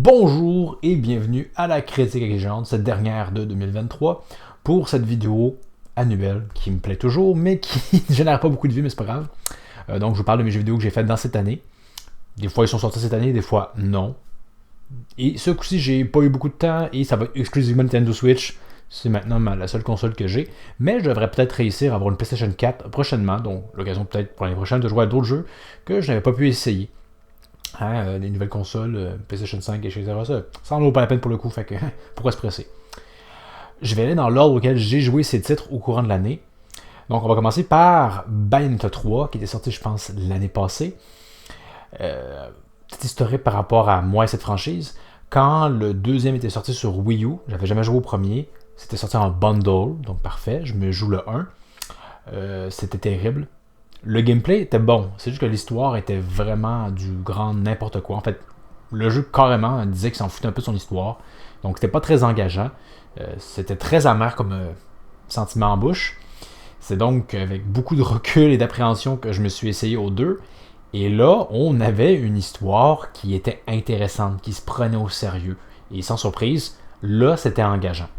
Bonjour et bienvenue à la critique exigeante, cette dernière de 2023, pour cette vidéo annuelle qui me plaît toujours, mais qui ne génère pas beaucoup de vues, mais c'est pas grave. Donc je vous parle de mes jeux vidéo que j'ai faites dans cette année. Des fois ils sont sortis cette année, des fois non. Et ce coup-ci, j'ai pas eu beaucoup de temps et ça va être exclusivement Nintendo Switch. C'est maintenant la seule console que j'ai. Mais je devrais peut-être réussir à avoir une PlayStation 4 prochainement, donc l'occasion peut-être pour l'année prochaine de jouer à d'autres jeux que je n'avais pas pu essayer. Les nouvelles consoles, PlayStation 5 et etc. Ça en vaut pas la peine pour le coup, fait que pourquoi se presser? Je vais aller dans l'ordre auquel j'ai joué ces titres au courant de l'année. Donc on va commencer par Bayonetta 3, qui était sorti je pense l'année passée. Petite historique par rapport à moi et cette franchise. Quand le deuxième était sorti sur Wii U, j'avais jamais joué au premier. C'était sorti en bundle, donc parfait, je me joue le 1. C'était terrible. Le gameplay était bon, c'est juste que l'histoire était vraiment du grand n'importe quoi. En fait, le jeu carrément disait qu'il s'en foutait un peu de son histoire. Donc c'était pas très engageant. C'était très amer comme sentiment en bouche. C'est donc avec beaucoup de recul et d'appréhension que je me suis essayé aux deux. Et là, on avait une histoire qui était intéressante, qui se prenait au sérieux. Et sans surprise, là, c'était engageant.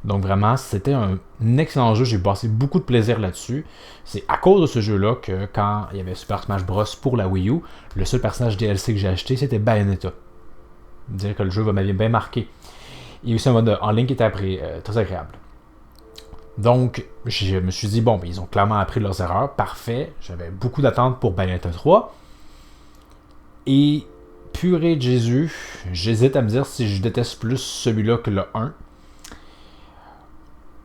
Donc vraiment, c'était un excellent jeu, j'ai passé beaucoup de plaisir là-dessus. C'est à cause de ce jeu-là que quand il y avait Super Smash Bros. Pour la Wii U, le seul personnage DLC que j'ai acheté, c'était Bayonetta. Dire que le jeu m'avait bien marqué. Il y a aussi un mode en ligne qui était très agréable. Donc, je me suis dit, bon, ils ont clairement appris leurs erreurs, parfait. J'avais beaucoup d'attentes pour Bayonetta 3. Et, purée de Jésus, j'hésite à me dire si je déteste plus celui-là que le 1.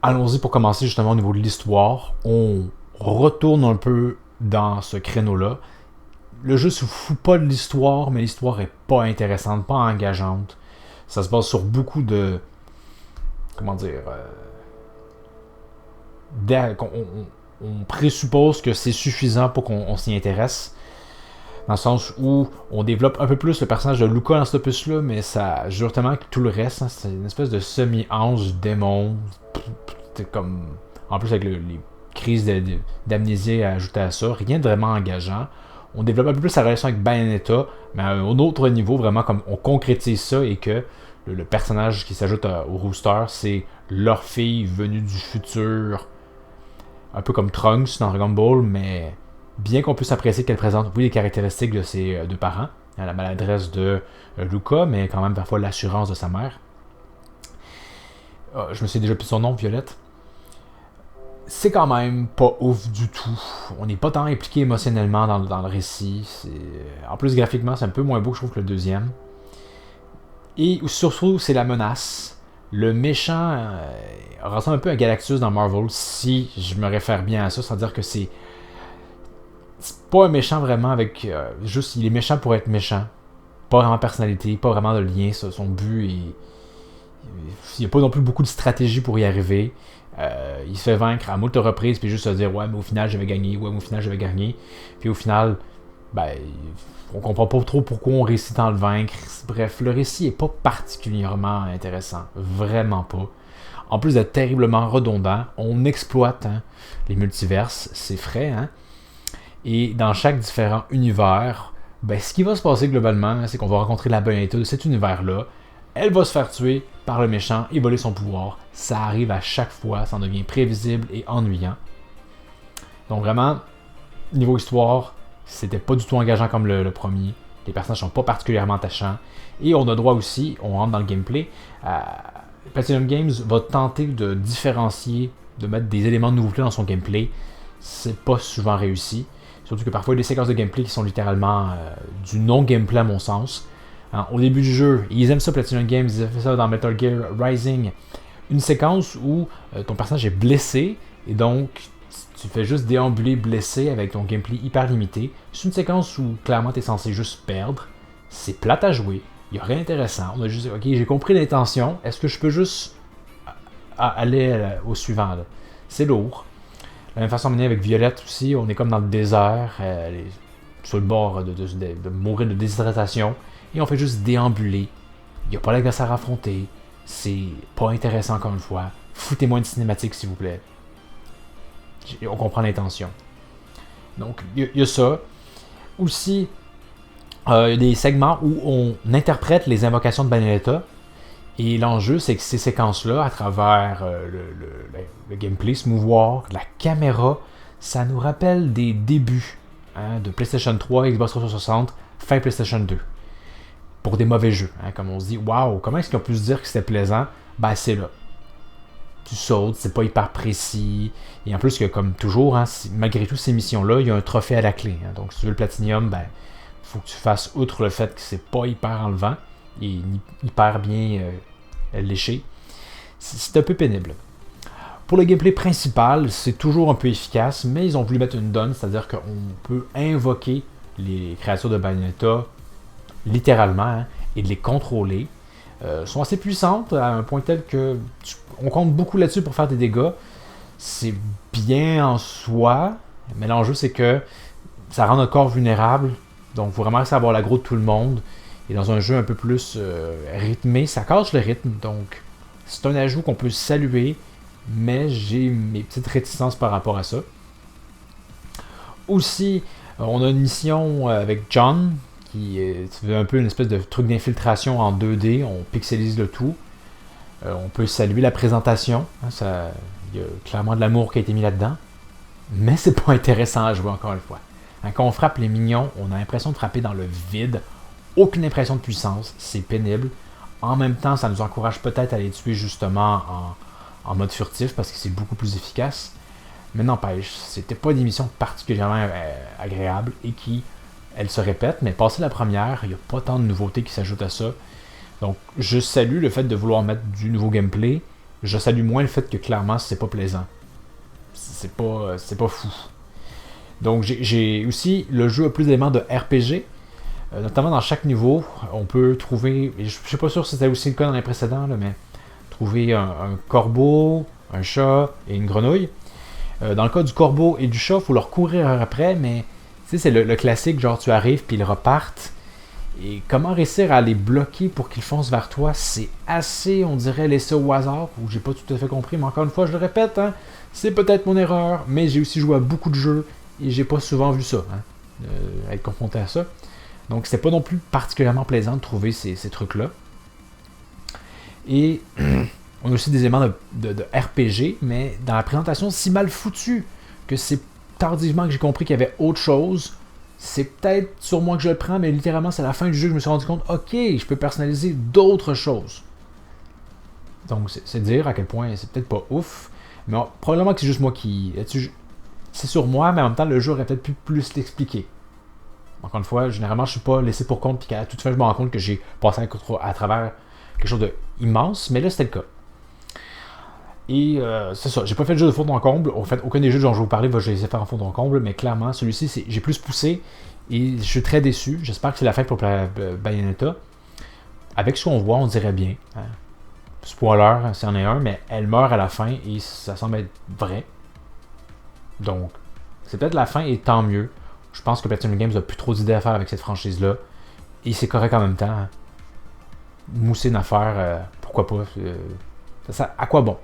Allons-y pour commencer justement au niveau de l'histoire. On retourne un peu dans ce créneau-là. Le jeu se fout pas de l'histoire, mais l'histoire est pas intéressante, pas engageante. Ça se base sur beaucoup de... Comment dire... on présuppose que c'est suffisant pour qu'on s'y intéresse. Dans le sens où on développe un peu plus le personnage de Luca dans cet opus-là, mais ça jure tellement que tout le reste, hein, c'est une espèce de semi-ange démon. C'est comme. En plus, avec les crises d'amnésie ajoutées à ça, rien de vraiment engageant. On développe un peu plus sa relation avec Bayonetta, mais à un autre niveau, vraiment comme on concrétise ça et que le personnage qui s'ajoute au Rooster, c'est leur fille venue du futur, un peu comme Trunks dans Dragon Ball, mais bien qu'on puisse apprécier qu'elle présente, oui, les caractéristiques de ses deux parents, la maladresse de Luca, mais quand même parfois l'assurance de sa mère. Je me suis déjà plus son nom, Violette. C'est quand même pas ouf du tout. On n'est pas tant impliqué émotionnellement dans le récit. En plus, graphiquement, c'est un peu moins beau, je trouve, que le deuxième. Et surtout, c'est la menace. Le méchant ressemble un peu à Galactus dans Marvel, si je me réfère bien à ça, c'est-à-dire que c'est pas un méchant vraiment avec... juste, il est méchant pour être méchant. Pas vraiment de personnalité, pas vraiment de lien, son but. Il n'y a pas non plus beaucoup de stratégie pour y arriver. Il se fait vaincre à moult reprises, puis juste se dire, ouais, mais au final, j'avais gagné, ouais, mais au final, j'avais gagné. Puis au final, ben, on comprend pas trop pourquoi on réussit à le vaincre. Bref, le récit est pas particulièrement intéressant. Vraiment pas. En plus d'être terriblement redondant, on exploite les multiverses, c'est frais, hein. Et dans chaque différent univers, ben, ce qui va se passer globalement, c'est qu'on va rencontrer la Bayonetta de cet univers-là. Elle va se faire tuer par le méchant et voler son pouvoir. Ça arrive à chaque fois, ça en devient prévisible et ennuyant. Donc vraiment, niveau histoire, c'était pas du tout engageant comme le premier. Les personnages sont pas particulièrement attachants. Et on a droit aussi, on rentre dans le gameplay, Platinum Games va tenter de différencier, de mettre des éléments de nouveauté dans son gameplay. C'est pas souvent réussi. Surtout que parfois il y a des séquences de gameplay qui sont littéralement du non-gameplay à mon sens. Au début du jeu, ils aiment ça Platinum Games, ils ont fait ça dans Metal Gear Rising. Une séquence où ton personnage est blessé et donc tu fais juste déambuler blessé avec ton gameplay hyper limité. C'est une séquence où clairement tu es censé juste perdre. C'est plate à jouer, il n'y a rien d'intéressant. On a juste dit, ok, j'ai compris l'intention, est-ce que je peux juste aller au suivant là? C'est lourd. De la même façon, avec Violette aussi, on est comme dans le désert, elle est sur le bord de mourir de déshydratation, et on fait juste déambuler. Il n'y a pas l'adversaire à affronter, c'est pas intéressant encore une fois. Foutez-moi une cinématique s'il vous plaît. On comprend l'intention. Donc, il y a ça. Aussi, Il y a des segments où on interprète les invocations de Bayonetta. Et l'enjeu, c'est que ces séquences-là, à travers le gameplay, se mouvoir, la caméra, ça nous rappelle des débuts de PlayStation 3, Xbox 360, fin PlayStation 2. Pour des mauvais jeux. Comme on se dit, waouh, comment est-ce qu'on peut se dire que c'était plaisant? Ben, c'est là. Tu sautes, c'est pas hyper précis. Et en plus, comme toujours, malgré tout, ces missions-là, il y a un trophée à la clé. Donc, si tu veux le Platinum, ben, faut que tu fasses, outre le fait que c'est pas hyper enlevant et hyper bien léché, c'est un peu pénible. Pour le gameplay principal, c'est toujours un peu efficace, mais ils ont voulu mettre une donne, c'est-à-dire qu'on peut invoquer les créatures de Bayonetta littéralement et de les contrôler. Sont assez puissantes à un point tel que on compte beaucoup là-dessus pour faire des dégâts. C'est bien en soi, mais l'enjeu c'est que ça rend notre corps vulnérable, donc il faut vraiment savoir l'aggro de tout le monde. Et dans un jeu un peu plus rythmé, ça casse le rythme, donc c'est un ajout qu'on peut saluer, mais j'ai mes petites réticences par rapport à ça. Aussi, on a une mission avec John, qui est un peu une espèce de truc d'infiltration en 2D, on pixelise le tout. On peut saluer la présentation, il y a clairement de l'amour qui a été mis là-dedans, mais c'est pas intéressant à jouer encore une fois. Quand on frappe les mignons, on a l'impression de frapper dans le vide, aucune impression de puissance, c'est pénible. En même temps, ça nous encourage peut-être à les tuer justement en mode furtif parce que c'est beaucoup plus efficace. Mais n'empêche, c'était pas des missions particulièrement agréables et qui, elles se répètent, mais passé la première, il n'y a pas tant de nouveautés qui s'ajoutent à ça. Donc, je salue le fait de vouloir mettre du nouveau gameplay. Je salue moins le fait que clairement, c'est pas plaisant. C'est pas fou. Donc, j'ai aussi, le jeu a plus d'éléments de RPG. Notamment dans chaque niveau, on peut trouver, je ne suis pas sûr si c'était aussi le cas dans les précédents, là, mais trouver un corbeau, un chat et une grenouille. Dans le cas du corbeau et du chat, il faut leur courir après, mais c'est le classique, genre tu arrives puis ils repartent. Et comment réussir à les bloquer pour qu'ils foncent vers toi, c'est assez, on dirait, laissé au hasard, ou j'ai pas tout à fait compris, mais encore une fois, je le répète, c'est peut-être mon erreur, mais j'ai aussi joué à beaucoup de jeux et j'ai pas souvent vu ça, être confronté à ça. Donc, c'était pas non plus particulièrement plaisant de trouver ces trucs-là. Et on a aussi des éléments de RPG, mais dans la présentation, si mal foutu que c'est tardivement que j'ai compris qu'il y avait autre chose. C'est peut-être sur moi que je le prends, mais littéralement, c'est à la fin du jeu que je me suis rendu compte, ok, je peux personnaliser d'autres choses. Donc, c'est dire à quel point c'est peut-être pas ouf, mais probablement que c'est juste moi qui... C'est sur moi, mais en même temps, le jeu aurait peut-être pu plus l'expliquer. Encore une fois, généralement, je suis pas laissé pour compte, puis qu'à toute fin, je me rends compte que j'ai passé à travers quelque chose d'immense, mais là, c'était le cas. Et c'est ça, j'ai pas fait le jeu de fond en comble. En fait, aucun des jeux dont je vais vous parler va laisser faire en fond en comble, mais clairement, celui-ci, j'ai plus poussé et je suis très déçu. J'espère que c'est la fin pour Bayonetta. Avec ce qu'on voit, on dirait bien. Spoiler, c'en est un, mais elle meurt à la fin et ça semble être vrai. Donc, c'est peut-être la fin et tant mieux. Je pense que Platinum Games a plus trop d'idées à faire avec cette franchise-là. Et c'est correct en même temps. Mousser une affaire, pourquoi pas. Ça, à quoi bon,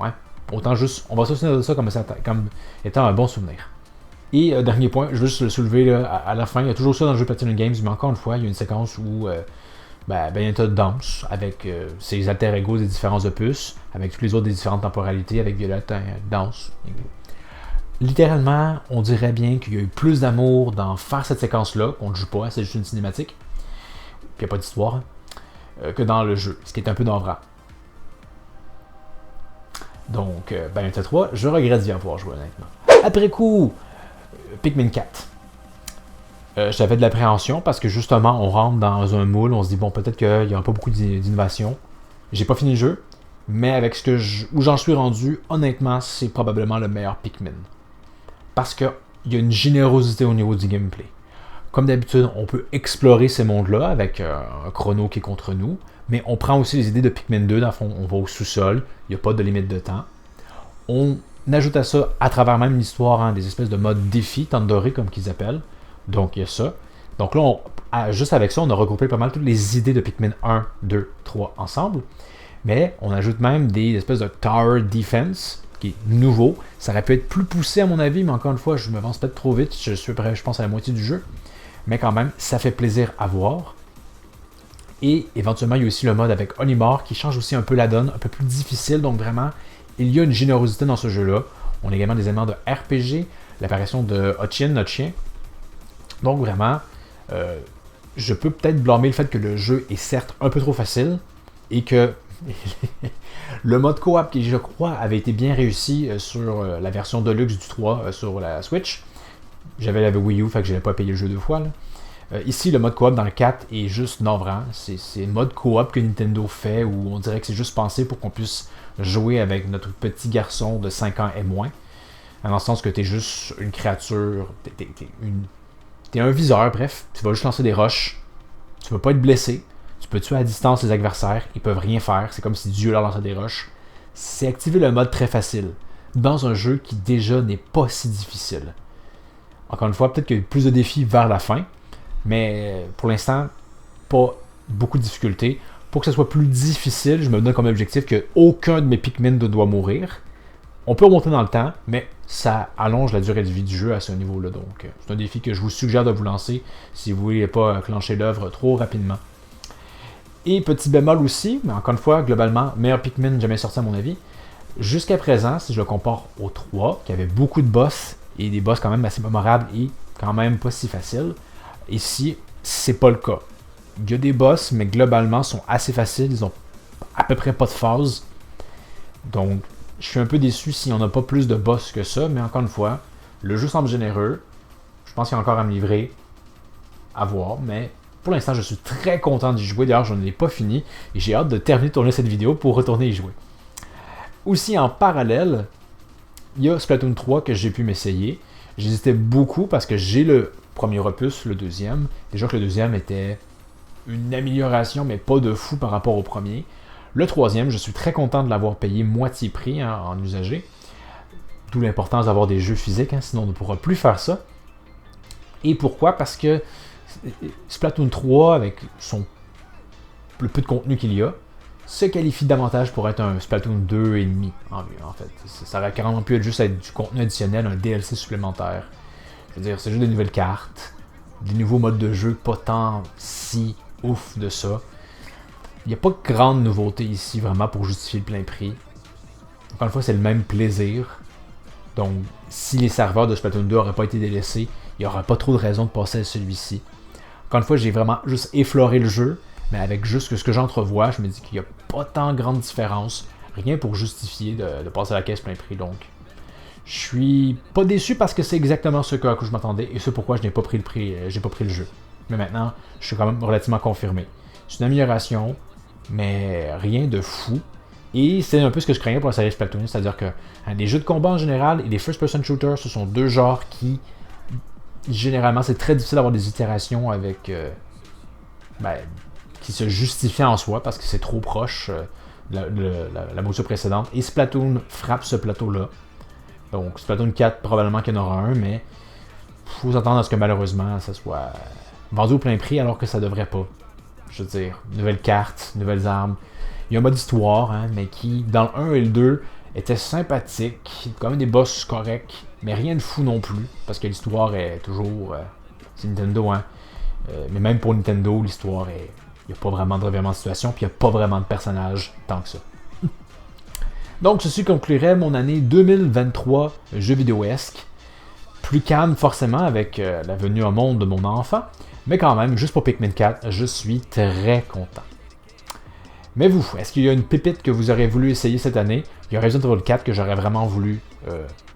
Autant juste, on va se souvenir de ça comme étant un bon souvenir. Et dernier point, je veux juste le soulever là, à la fin, il y a toujours ça dans le jeu Platinum Games, mais encore une fois, il y a une séquence où Bayonetta danse avec ses alter ego des différents opus, avec tous les autres des différentes temporalités, avec Violette danse. Littéralement, on dirait bien qu'il y a eu plus d'amour dans faire cette séquence-là, qu'on ne joue pas, c'est juste une cinématique, puis il n'y a pas d'histoire, que dans le jeu, ce qui est un peu navrant. Donc, Bayonetta 3, je regrette d'y avoir joué honnêtement. Après coup, Pikmin 4. J'avais de l'appréhension parce que justement, on rentre dans un moule, on se dit, bon, peut-être qu'il n'y aura pas beaucoup d'innovation. J'ai pas fini le jeu, mais avec où j'en suis rendu, honnêtement, c'est probablement le meilleur Pikmin. Parce qu'il y a une générosité au niveau du gameplay. Comme d'habitude, on peut explorer ces mondes-là avec un chrono qui est contre nous, mais on prend aussi les idées de Pikmin 2, dans le fond, on va au sous-sol, il n'y a pas de limite de temps. On ajoute à ça, à travers même l'histoire, des espèces de modes défi, Tandori comme qu'ils appellent. Donc il y a ça. Donc là, juste avec ça, on a regroupé pas mal toutes les idées de Pikmin 1, 2, 3 ensemble. Mais on ajoute même des espèces de Tower Defense, qui est nouveau. Ça aurait pu être plus poussé à mon avis, mais encore une fois, je me avance peut-être trop vite. Je suis prêt, je pense, à la moitié du jeu. mais quand même, ça fait plaisir à voir. Et éventuellement, il y a aussi le mode avec Olimar qui change aussi un peu la donne, un peu plus difficile, donc vraiment, il y a une générosité dans ce jeu-là. On a également des éléments de RPG, l'apparition de Hotchin, notre chien. Donc vraiment, je peux peut-être blâmer le fait que le jeu est certes un peu trop facile et que le mode coop qui, je crois, avait été bien réussi sur la version Deluxe du 3 sur la Switch. J'avais la Wii U, fait que je n'avais pas payé le jeu deux fois. Ici, le mode coop dans le 4 est juste navrant. C'est le mode coop que Nintendo fait où on dirait que c'est juste pensé pour qu'on puisse jouer avec notre petit garçon de 5 ans et moins. Dans le sens que t'es juste une créature, t'es un viseur, bref, tu vas juste lancer des roches, tu peux pas être blessé, tu peux tuer à distance les adversaires, ils peuvent rien faire, c'est comme si Dieu leur lançait des roches. C'est activer le mode très facile, dans un jeu qui déjà n'est pas si difficile. Encore une fois, peut-être qu'il y a plus de défis vers la fin, mais pour l'instant, pas beaucoup de difficultés. Pour que ce soit plus difficile, je me donne comme objectif que aucun de mes Pikmin ne doit mourir. On peut remonter dans le temps, mais ça allonge la durée de vie du jeu à ce niveau-là. Donc, c'est un défi que je vous suggère de vous lancer si vous ne voulez pas clencher l'œuvre trop rapidement. Et petit bémol aussi, mais encore une fois, globalement, meilleur Pikmin jamais sorti à mon avis. Jusqu'à présent, si je le compare au 3, qui avait beaucoup de boss, et des boss quand même assez mémorables et quand même pas si faciles, ici, c'est pas le cas. Il y a des boss, mais globalement, sont assez faciles, ils ont à peu près pas de phase. Donc, je suis un peu déçu si on n'a pas plus de boss que ça, mais encore une fois, le jeu semble généreux. Je pense qu'il y a encore à me livrer, à voir, mais pour l'instant, je suis très content d'y jouer. D'ailleurs, je ne l'ai pas fini et j'ai hâte de terminer de tourner cette vidéo pour retourner y jouer. Aussi, en parallèle, il y a Splatoon 3 que j'ai pu m'essayer. J'hésitais beaucoup parce que j'ai le premier opus, le deuxième. Déjà que le deuxième était une amélioration, mais pas de fou par rapport au premier. Le troisième, je suis très content de l'avoir payé moitié prix en usagé. D'où l'importance d'avoir des jeux physiques, sinon on ne pourra plus faire ça. Et pourquoi? Parce que Splatoon 3, avec le peu de contenu qu'il y a, se qualifie davantage pour être un Splatoon 2,5 en fait. Ça aurait carrément pu être juste être du contenu additionnel, un DLC supplémentaire. Je veux dire, c'est juste des nouvelles cartes, des nouveaux modes de jeu, pas tant si ouf de ça. Il n'y a pas de grande nouveauté ici vraiment pour justifier le plein prix. Encore une fois, c'est le même plaisir. Donc, si les serveurs de Splatoon 2 n'auraient pas été délaissés, il n'y aurait pas trop de raison de passer à celui-ci. Encore une fois, j'ai vraiment juste effleuré le jeu, mais avec juste ce que j'entrevois, je me dis qu'il n'y a pas tant grande différence. Rien pour justifier de passer à la caisse plein prix. Donc, je suis pas déçu parce que c'est exactement ce à quoi je m'attendais et c'est pourquoi je n'ai pas pris le prix, j'ai pas pris le jeu. Mais maintenant, je suis quand même relativement confirmé. C'est une amélioration, mais rien de fou. Et c'est un peu ce que je craignais pour la série Splatoon, c'est-à-dire que les jeux de combat en général et les first-person shooters, ce sont deux genres qui, généralement, c'est très difficile d'avoir des itérations avec qui se justifient en soi parce que c'est trop proche la mouture précédente. Et Splatoon frappe ce plateau-là. Donc Splatoon 4, probablement qu'il y en aura un, mais il faut s'attendre à ce que malheureusement, ça soit vendu au plein prix alors que ça devrait pas. Je veux dire, nouvelles cartes, nouvelles armes. Il y a un mode histoire, mais qui, dans le 1 et le 2, était sympathique. Quand même des boss corrects, mais rien de fou non plus, parce que l'histoire est toujours... c'est Nintendo, mais même pour Nintendo, l'histoire est... Il n'y a pas vraiment de revirement de situation, puis il n'y a pas vraiment de personnages tant que ça. Donc, ceci conclurait mon année 2023 jeu vidéo-esque. Plus calme, forcément, avec la venue au monde de mon enfant. Mais quand même, juste pour Pikmin 4, je suis très content. Mais vous, est-ce qu'il y a une pépite que vous aurez voulu essayer cette année? Il y a Resident Evil 4 que j'aurais vraiment voulu,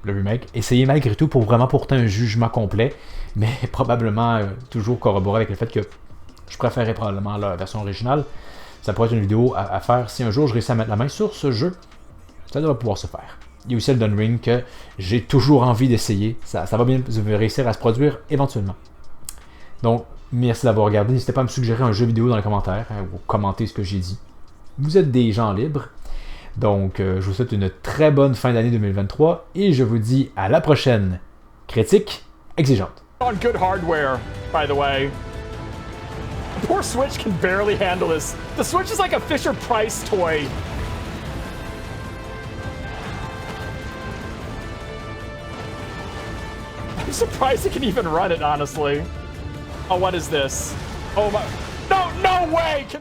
le remake, essayer malgré tout pour vraiment porter un jugement complet, mais probablement toujours corroborer avec le fait que je préférais probablement la version originale. Ça pourrait être une vidéo à faire si un jour je réussis à mettre la main sur ce jeu. Ça devrait pouvoir se faire. Il y a aussi Elden Ring que j'ai toujours envie d'essayer. Ça va bien réussir à se produire éventuellement. Donc, merci d'avoir regardé. N'hésitez pas à me suggérer un jeu vidéo dans les commentaires ou commenter ce que j'ai dit. Vous êtes des gens libres. Donc, je vous souhaite une très bonne fin d'année 2023 et je vous dis à la prochaine. Critique exigeante. On good hardware, by the way. The poor Switch can barely handle this. The Switch is like a Fisher-Price toy. I'm surprised it can even run it, honestly. Oh, what is this? Oh my. No, no way!